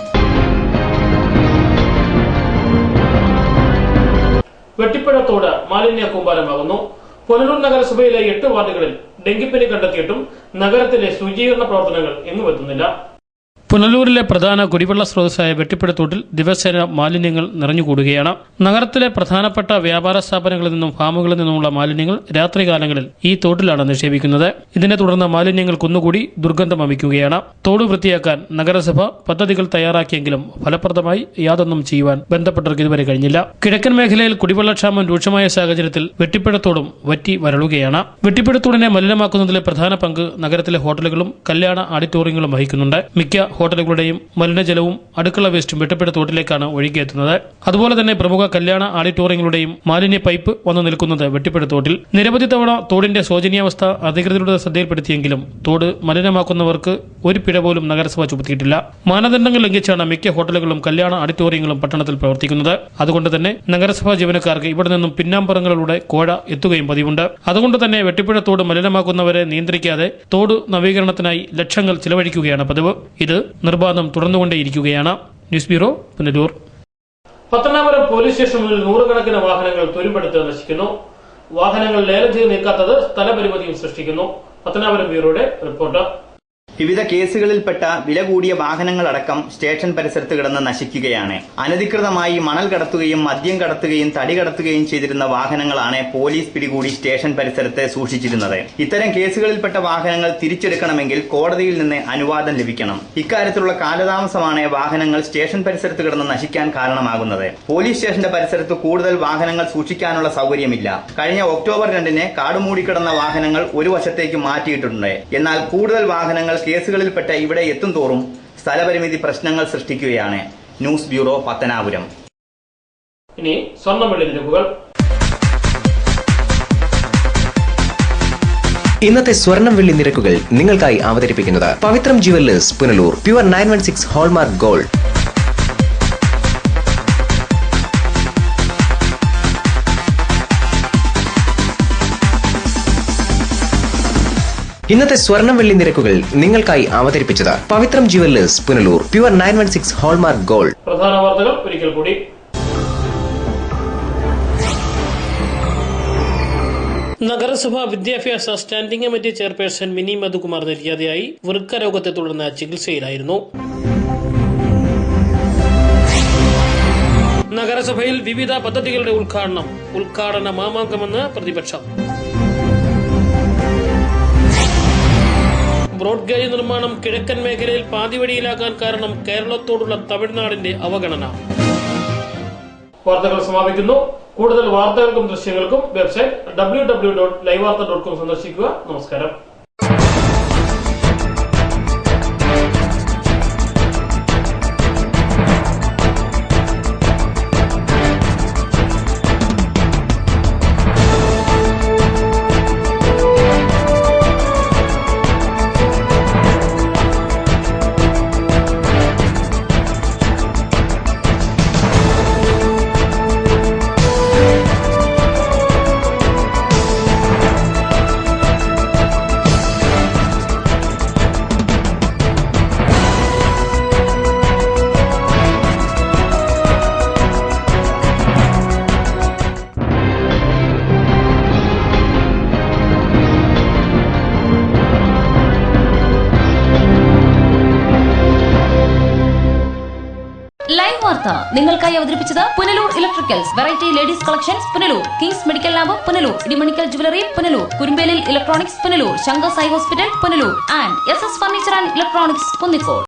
വെട്ടിപ്പുഴത്തോട് മാലിന്യ കൂമ്പാരമാകുന്നു. പുനലൂർ നഗരസഭയിലെ 8 വാർഡുകളിൽ ഡെങ്കിപ്പനി കണ്ടെത്തിയിട്ടും നഗരത്തിലെ ശുചീകരണ പ്രവർത്തനങ്ങൾ എങ്ങും എത്തുന്നില്ല. പുനലൂരിലെ പ്രധാന കുടിവെള്ള സ്രോതസ്സായ വെട്ടിപ്പുഴത്തോട്ടിൽ ദിവസേന മാലിന്യങ്ങൾ നിറഞ്ഞുകൂടുകയാണ്. നഗരത്തിലെ പ്രധാനപ്പെട്ട വ്യാപാര സ്ഥാപനങ്ങളിൽ നിന്നും ഫാമുകളിൽ നിന്നുമുള്ള മാലിന്യങ്ങൾ രാത്രികാലങ്ങളിൽ ഈ തോട്ടിലാണ് നിക്ഷേപിക്കുന്നത്. ഇതിനെ തുടർന്ന് മാലിന്യങ്ങൾ കുന്നുകൂടി ദുർഗന്ധം വമിക്കുകയാണ്. തോട് വൃത്തിയാക്കാൻ നഗരസഭ പദ്ധതികൾ തയ്യാറാക്കിയെങ്കിലും ഫലപ്രദമായി യാതൊന്നും ചെയ്യുവാൻ ബന്ധപ്പെട്ടവർക്ക് ഇതുവരെ കഴിഞ്ഞില്ല. കിഴക്കൻ മേഖലയിൽ കുടിവെള്ളക്ഷാമം രൂക്ഷമായ സാഹചര്യത്തിൽ വെട്ടിപ്പുഴത്തോടും വറ്റി വരളുകയാണ്. വെട്ടിപ്പുഴത്തോടിനെ മലിനമാക്കുന്നതിലെ പ്രധാന പങ്ക് നഗരത്തിലെ ഹോട്ടലുകളും കല്യാണ ഓഡിറ്റോറിയങ്ങളും വഹിക്കുന്നുണ്ട്. മിക്ക ഹോട്ടലുകളുടെയും മലിനജലവും അടുക്കള വേസ്റ്റും വെട്ടിപ്പുഴ തോട്ടിലേക്കാണ് ഒഴുകിയെത്തുന്നത്. അതുപോലെ തന്നെ പ്രമുഖ കല്യാണ ഓഡിറ്റോറിയങ്ങളുടെയും മാലിന്യ പൈപ്പ് വന്നു നിൽക്കുന്നത് വെട്ടിപ്പുഴ തോട്ടിൽ. നിരവധി തവണ തോടിന്റെ ശോചനീയാവസ്ഥ അധികൃതരുടെ ശ്രദ്ധയിൽപ്പെടുത്തിയെങ്കിലും തോട് മലിനമാക്കുന്നവർക്ക് ഒരു പിഴ പോലും നഗരസഭ ചുമത്തിയിട്ടില്ല. മാനദണ്ഡങ്ങൾ ലംഘിച്ചാണ് മിക്ക ഹോട്ടലുകളും കല്യാണ ഓഡിറ്റോറിയങ്ങളും പട്ടണത്തിൽ പ്രവർത്തിക്കുന്നത്. അതുകൊണ്ട് തന്നെ നഗരസഭാ ജീവനക്കാർക്ക് ഇവിടെ നിന്നും പിന്നാമ്പുറങ്ങളിലൂടെ കോഴ എത്തുകയും പതിവുണ്ട്. അതുകൊണ്ട് തന്നെ വെട്ടിപ്പുഴ തോട് മലിനമാക്കുന്നവരെ നിയന്ത്രിക്കാതെ തോട് നവീകരണത്തിനായി ലക്ഷങ്ങൾ ചിലവഴിക്കുകയാണ് പതിവ്. ഇത് നിർബാധം തുടർന്നുകൊണ്ടേയിരിക്കുകയാണ്. News bureau, Punalur. Pathanapuram police സ്റ്റേഷന് മുന്നിൽ നൂറുകണക്കിന് വാഹനങ്ങൾ തുരുമ്പെടുത്ത് നശിക്കുന്നു. വാഹനങ്ങൾ ലേലം ചെയ്ത് നീക്കാത്തത് സ്ഥലപരിമിതിയും സൃഷ്ടിക്കുന്നു. പത്തനാപുരം ബ്യൂറോയുടെ റിപ്പോർട്ട്. വിവിധ കേസുകളിൽപ്പെട്ട വില കൂടിയ വാഹനങ്ങളടക്കം സ്റ്റേഷൻ പരിസരത്ത് കിടന്ന് നശിക്കുകയാണ്. അനധികൃതമായി മണൽ കടത്തുകയും മദ്യം കടത്തുകയും തടി കടത്തുകയും ചെയ്തിരുന്ന വാഹനങ്ങളാണ് പോലീസ് പിടികൂടി സ്റ്റേഷൻ പരിസരത്ത് സൂക്ഷിച്ചിരുന്നത്. ഇത്തരം കേസുകളിൽപ്പെട്ട വാഹനങ്ങൾ തിരിച്ചെടുക്കണമെങ്കിൽ കോടതിയിൽ നിന്ന് അനുവാദം ലഭിക്കണം. ഇക്കാര്യത്തിലുള്ള കാലതാമസമാണ് വാഹനങ്ങൾ സ്റ്റേഷൻ പരിസരത്ത് കിടന്ന് നശിക്കാൻ കാരണമാകുന്നത്. പോലീസ് സ്റ്റേഷന്റെ പരിസരത്ത് കൂടുതൽ വാഹനങ്ങൾ സൂക്ഷിക്കാനുള്ള സൗകര്യമില്ല. കഴിഞ്ഞ ഒക്ടോബർ 2-ന് കാടുമൂടിക്കിടന്ന വാഹനങ്ങൾ ഒരു വശത്തേക്ക് മാറ്റിയിട്ടുണ്ട്. എന്നാൽ കൂടുതൽ വാഹനങ്ങൾ കേസുകളിൽപ്പെട്ട ഇവിടെ എത്തും തോറും സ്ഥലപരിമിതി പ്രശ്നങ്ങൾ സൃഷ്ടിക്കുകയാണ്. News bureau, Pathanapuram. ഇനി സ്വർണ്ണ നിരക്കുകൾ. ഇന്നത്തെ സ്വർണം വെള്ളി നിരക്കുകൾ നിങ്ങൾക്കായി അവതരിപ്പിക്കുന്നത് Pavithram jewellers Punalur. Pure 916 hallmark gold. ഇന്നത്തെ സ്വർണം വെള്ളി നിരക്കുകൾ നിങ്ങൾക്കായി അവതരിപ്പിച്ചത് Pavithram jewellers Punalur. Pure 916 hallmark gold. പ്രധാന വാർത്തകൾ ഒരിക്കൽ കൂടി. നഗരസഭാ വിദ്യാഭ്യാസ standing committee chairperson Mini Madhukumar നിര്യാതയായി. വൃക്ക രോഗത്തെ തുടർന്ന് ചികിത്സയിലായിരുന്നു. നഗരസഭയിൽ വിവിധ പദ്ധതികളുടെ ഉദ്ഘാടന മാമാങ്കമെന്ന് പ്രതിപക്ഷം. ബ്രോഡ് ഗേജ് നിർമ്മാണം കിഴക്കൻ മേഖലയിൽ പാതിവഴിയിലാക്കാൻ കാരണം കേരളത്തോടുള്ള തമിഴ്നാടിന്റെ അവഗണന. വാർത്തകൾ സമാപിക്കുന്നു. കൂടുതൽ വാർത്തകൾക്കും ദൃശ്യങ്ങൾക്കും വെബ്സൈറ്റ് www.livevarta.com സന്ദർശിക്കുക. നമസ്കാരം. ലൈവ് വാർത്ത നിങ്ങൾക്കായി അവതരിപ്പിച്ചത് Punalur electricals, variety ladies collections Punalur, Kings medical lab Punalur, Idimanickal jewellery Punalur, കുരുമ്പേലിൽ electronics Punalur, Shankar Sai hospital Punalur and SS furniture and electronics Kunnicode.